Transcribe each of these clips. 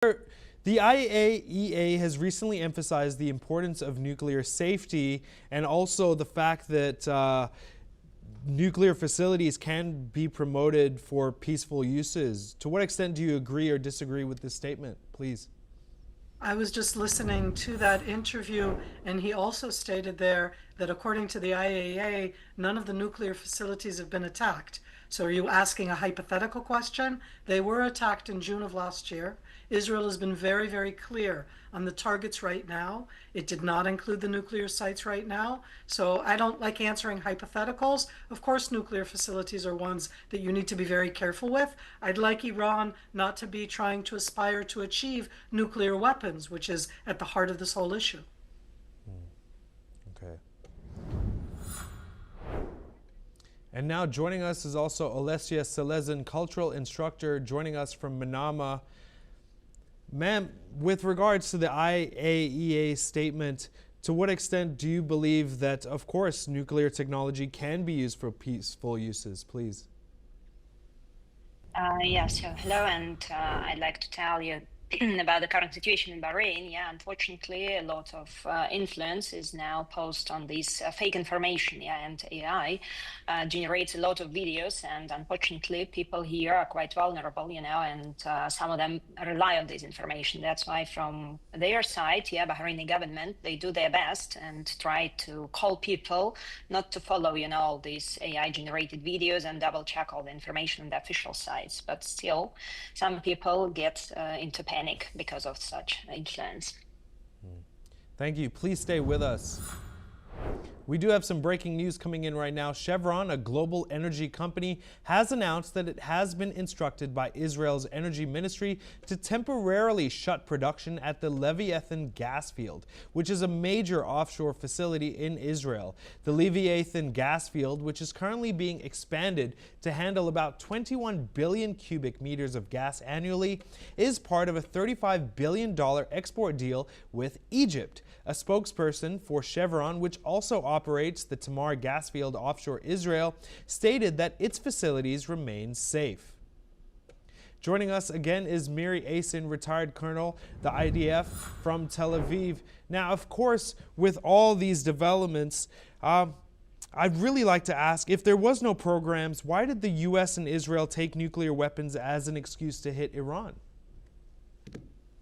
The IAEA has recently emphasized the importance of nuclear safety and also the fact that nuclear facilities can be promoted for peaceful uses. To what extent do you agree or disagree with this statement, please? I was just listening to that interview, and he also stated there that according to the IAEA, none of the nuclear facilities have been attacked. So are you asking a hypothetical question? They were attacked in June of last year. Israel has been very, very clear on the targets right now. It did not include the nuclear sites right now. So I don't like answering hypotheticals. Of course, nuclear facilities are ones that you need to be very careful with. I'd like Iran not to be trying to aspire to achieve nuclear weapons, which is at the heart of this whole issue. Okay. And now joining us is also Alessia Selezin, cultural instructor, joining us from Manama. Ma'am, with regards to the IAEA statement, to what extent do you believe that, of course, nuclear technology can be used for peaceful uses, please? So hello, and I'd like to tell you about the current situation in Bahrain. Yeah, unfortunately, a lot of influence is now posted on this fake information. Yeah, and AI generates a lot of videos, and unfortunately, people here are quite vulnerable, and some of them rely on this information. That's why from their side, Bahraini government, they do their best and try to call people not to follow, all these AI generated videos and double check all the information on the official sites. But still, some people get into panic because of such influence. Thank you. Please stay with us. We do have some breaking news coming in right now. Chevron, a global energy company, has announced that it has been instructed by Israel's energy ministry to temporarily shut production at the Leviathan gas field, which is a major offshore facility in Israel. The Leviathan gas field, which is currently being expanded to handle about 21 billion cubic meters of gas annually, is part of a $35 billion export deal with Egypt. A spokesperson for Chevron, which also operates the Tamar gas field offshore Israel, stated that its facilities remain safe. Joining us again is Miri, retired colonel, the IDF from Tel Aviv. Now, of course, with all these developments, I'd really like to ask, if there was no programs, why did the U.S. and Israel take nuclear weapons as an excuse to hit Iran?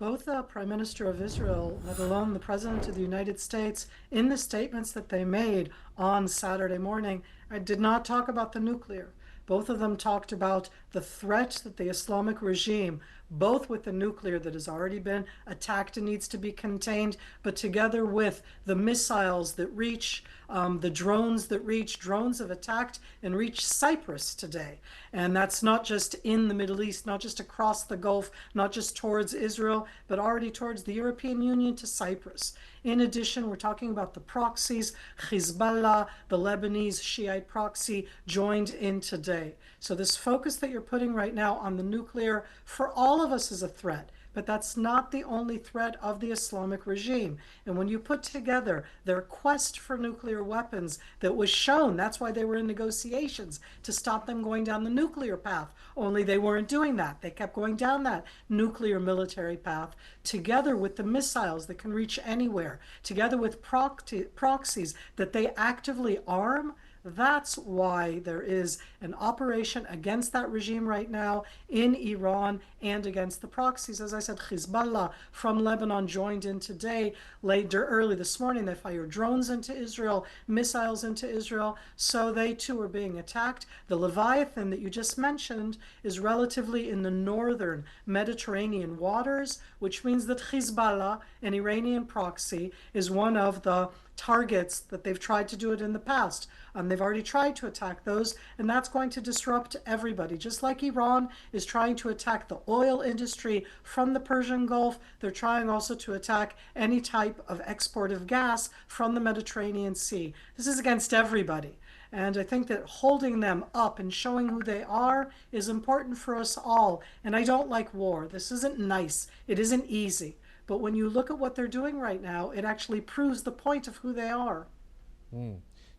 Both the Prime Minister of Israel, let alone the President of the United States, in the statements that they made on Saturday morning, did not talk about the nuclear. Both of them talked about the threat that the Islamic regime, both with the nuclear that has already been attacked and needs to be contained, but together with the missiles that reach, the drones that reach, drones have attacked and reached Cyprus today. And that's not just in the Middle East, not just across the Gulf, not just towards Israel, but already towards the European Union to Cyprus. In addition, we're talking about the proxies. Hezbollah, the Lebanese Shiite proxy, joined in today. So this focus that you're putting right now on the nuclear for all of us is a threat. But that's not the only threat of the Islamic regime. And when you put together their quest for nuclear weapons that was shown, that's why they were in negotiations, to stop them going down the nuclear path. Only they weren't doing that. They kept going down that nuclear military path, together with the missiles that can reach anywhere, together with proxies that they actively arm. That's why there is an operation against that regime right now in Iran and against the proxies. As I said, Hezbollah from Lebanon joined in today. Early this morning, they fired drones into Israel, missiles into Israel, so they too are being attacked. The Leviathan that you just mentioned is relatively in the northern Mediterranean waters, which means that Hezbollah, an Iranian proxy, is one of the targets that they've tried to do it in the past. They've already tried to attack those, and that's going to disrupt everybody. Just like Iran is trying to attack the oil industry from the Persian Gulf, they're trying also to attack any type of export of gas from the Mediterranean Sea. This is against everybody. And I think that holding them up and showing who they are is important for us all. And I don't like war. This isn't nice. It isn't easy. But when you look at what they're doing right now, it actually proves the point of who they are.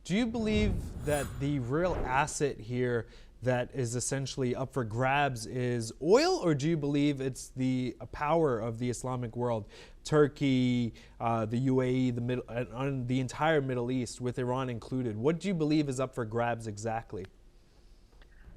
Do you believe that the real asset here that is essentially up for grabs is oil, or do you believe it's the power of the Islamic world, Turkey, the UAE, the entire Middle East, with Iran included? What do you believe is up for grabs exactly?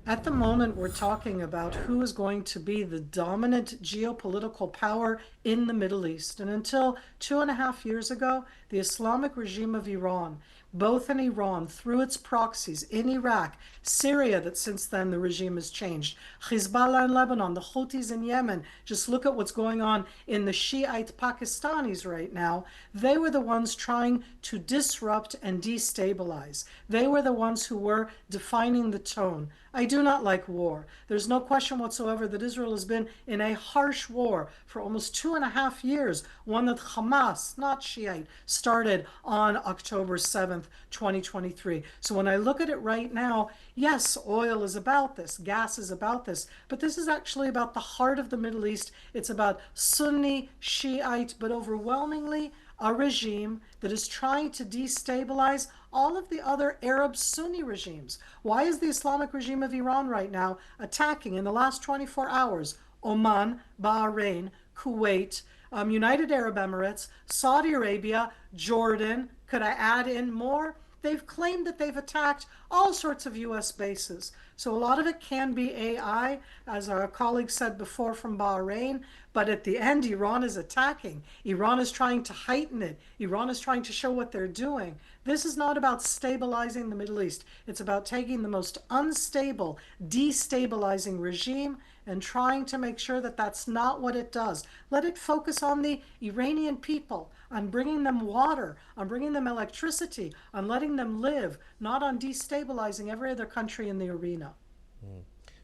At the moment, we're talking about who is going to be the dominant geopolitical power in the Middle East. And until 2.5 years ago, the Islamic regime of Iran, both in Iran, through its proxies, in Iraq, Syria, that since then the regime has changed, Hezbollah in Lebanon, the Houthis in Yemen, just look at what's going on in the Shiite Pakistanis right now. They were the ones trying to disrupt and destabilize. They were the ones who were defining the tone. I do not like war. There's no question whatsoever that Israel has been in a harsh war for almost 2.5 years, one that Hamas, not Shiite, started on October 7th, 2023. So when I look at it right now, yes, oil is about this, gas is about this, but this is actually about the heart of the Middle East. It's about Sunni, Shiite, but overwhelmingly a regime that is trying to destabilize all of the other Arab Sunni regimes. Why is the Islamic regime of Iran right now attacking in the last 24 hours Oman, Bahrain, Kuwait, United Arab Emirates, Saudi Arabia, Jordan? Could I add in more? They've claimed that they've attacked all sorts of US bases. So a lot of it can be AI, as our colleague said before from Bahrain, but at the end, Iran is attacking. Iran is trying to heighten it. Iran is trying to show what they're doing. This is not about stabilizing the Middle East. It's about taking the most unstable, destabilizing regime and trying to make sure that that's not what it does. Let it focus on the Iranian people, on bringing them water, on bringing them electricity, on letting them live, not on destabilizing every other country in the arena.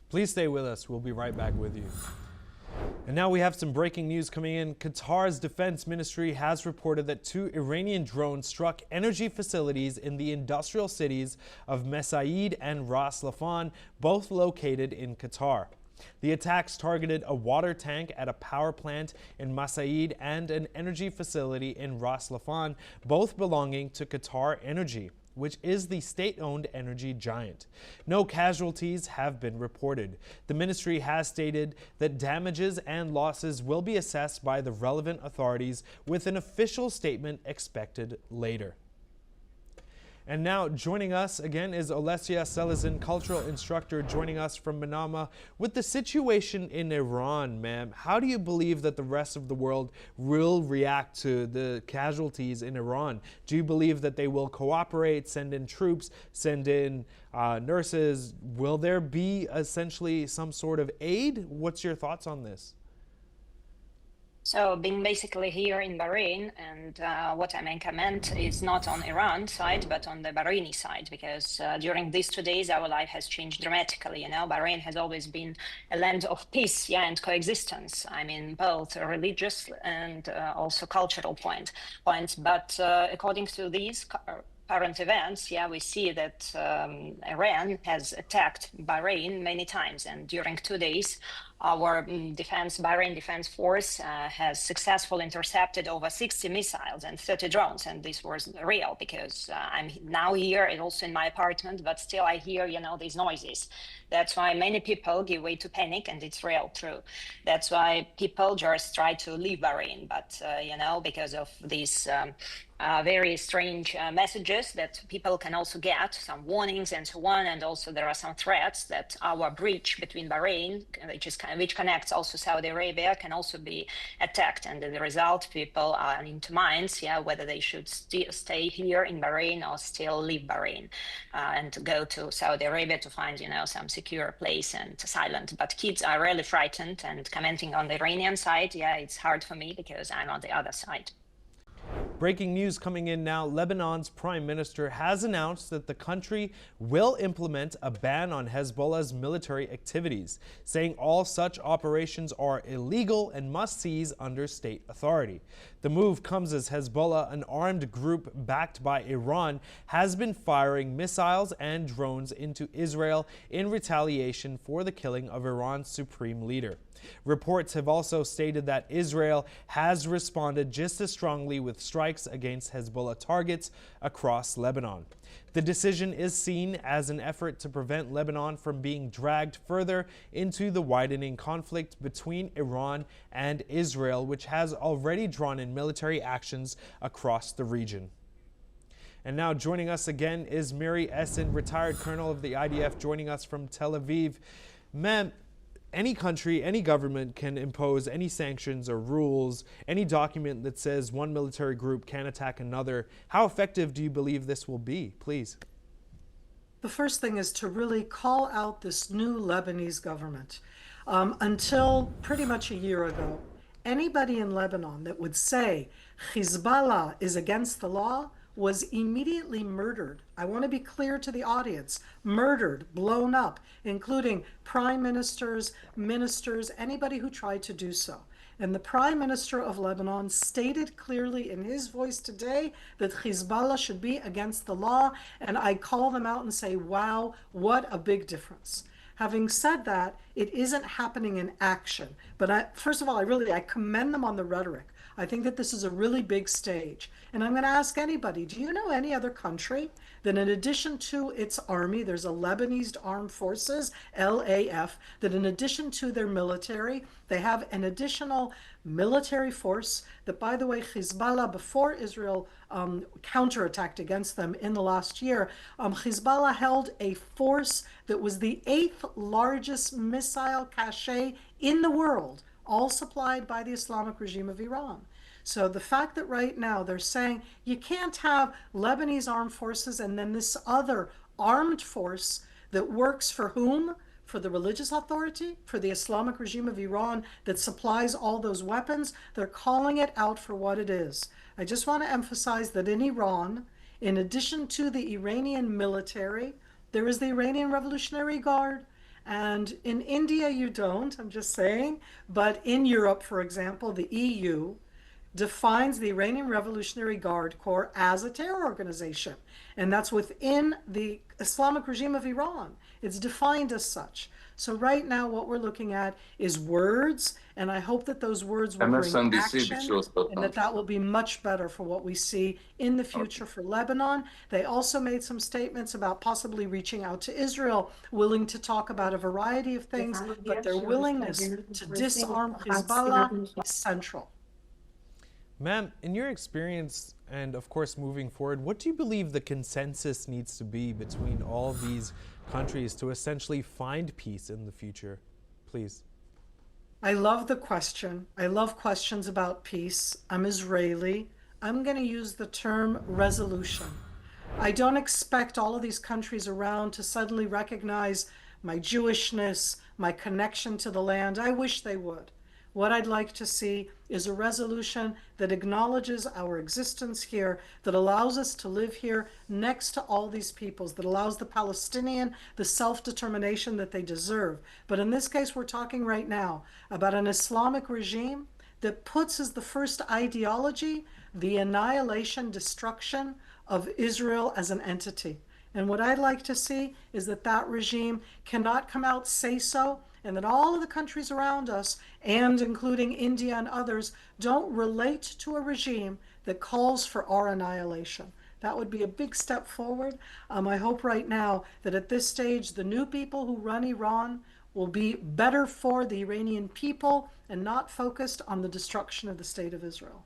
Please stay with us. We'll be right back with you. And now we have some breaking news coming in. Qatar's defense ministry has reported that 2 Iranian drones struck energy facilities in the industrial cities of Mesaid and Ras Laffan, both located in Qatar. The attacks targeted a water tank at a power plant in Mesaid and an energy facility in Ras Laffan, both belonging to Qatar Energy, which is the state-owned energy giant. No casualties have been reported. The ministry has stated that damages and losses will be assessed by the relevant authorities, with an official statement expected later. And now joining us again is Olesya Selezin, cultural instructor, joining us from Manama. With the situation in Iran, ma'am, how do you believe that the rest of the world will react to the casualties in Iran? Do you believe that they will cooperate, send in troops, send in nurses? Will there be essentially some sort of aid? What's your thoughts on this? So being basically here in Bahrain, and what I may comment is not on Iran side, but on the Bahraini side, because during these 2 days, our life has changed dramatically. You know, Bahrain has always been a land of peace, yeah, and coexistence. I mean, both religious and also cultural points. But according to these current events, yeah, we see that Iran has attacked Bahrain many times, and during 2 days, our Bahrain Defense Force has successfully intercepted over 60 missiles and 30 drones, and this was real because I'm now here and also in my apartment, but still I hear, you know, these noises. That's why many people give way to panic, and it's real, true. That's why people just try to leave Bahrain, but you know, because of these very strange messages that people can also get, some warnings and so on, and also there are some threats that our bridge between Bahrain, which connects also Saudi Arabia, can also be attacked, and as a result, people are into minds, yeah, whether they should stay here in Bahrain or still leave Bahrain and go to Saudi Arabia to find, you know, some secure place and silent. But kids are really frightened, and commenting on the Iranian side, yeah, it's hard for me because I'm on the other side. Breaking news coming in now. Lebanon's prime minister has announced that the country will implement a ban on Hezbollah's military activities, saying all such operations are illegal and must cease under state authority. The move comes as Hezbollah, an armed group backed by Iran, has been firing missiles and drones into Israel in retaliation for the killing of Iran's supreme leader. Reports have also stated that Israel has responded just as strongly with strikes strikes against Hezbollah targets across Lebanon. The decision is seen as an effort to prevent Lebanon from being dragged further into the widening conflict between Iran and Israel, which has already drawn in military actions across the region. And now joining us again is Miri, retired colonel of the IDF, joining us from Tel Aviv. Ma'am, any country, any government can impose any sanctions or rules, any document that says one military group can attack another. How effective do you believe this will be, please? The first thing is to really call out this new Lebanese government. Until pretty much a year ago, anybody in Lebanon that would say Hezbollah is against the law was immediately murdered. I want to be clear to the audience, murdered, blown up, including prime ministers, ministers, anybody who tried to do so. And the Prime Minister of Lebanon stated clearly in his voice today that Hezbollah should be against the law, and I call them out and say, wow, what a big difference. Having said that, it isn't happening in action. But first of all, I commend them on the rhetoric. I think that this is a really big stage. And I'm going to ask anybody, do you know any other country that in addition to its army, there's a Lebanese Armed Forces, LAF, that in addition to their military, they have an additional military force that, by the way, Hezbollah, before Israel counterattacked against them in the last year, Hezbollah held a force that was the 8th largest missile cache in the world, all supplied by the Islamic regime of Iran. So the fact that right now they're saying you can't have Lebanese armed forces and then this other armed force that works for whom? For the religious authority, for the Islamic regime of Iran that supplies all those weapons, they're calling it out for what it is. I just want to emphasize that in Iran, in addition to the Iranian military, there is the Iranian Revolutionary Guard. And in India, you don't, I'm just saying. But in Europe, for example, the EU defines the Iranian Revolutionary Guard Corps as a terror organization. And that's within the Islamic regime of Iran. It's defined as such. So right now, what we're looking at is words, and I hope that those words will bring action, and that will be much better for what we see in the future for Lebanon. They also made some statements about possibly reaching out to Israel, willing to talk about a variety of things, but their willingness to disarm Hezbollah is central. Ma'am, in your experience, and of course moving forward, what do you believe the consensus needs to be between all these countries to essentially find peace in the future? Please. I love the question. I love questions about peace. I'm Israeli. I'm going to use the term resolution. I don't expect all of these countries around to suddenly recognize my Jewishness, my connection to the land. I wish they would. What I'd like to see is a resolution that acknowledges our existence here, that allows us to live here next to all these peoples, that allows the Palestinian the self-determination that they deserve. But in this case, we're talking right now about an Islamic regime that puts as the first ideology the annihilation, destruction of Israel as an entity. And what I'd like to see is that that regime cannot come out, say so, and that all of the countries around us, and including India and others, don't relate to a regime that calls for our annihilation. That would be a big step forward. I hope right now that at this stage, the new people who run Iran will be better for the Iranian people and not focused on the destruction of the state of Israel.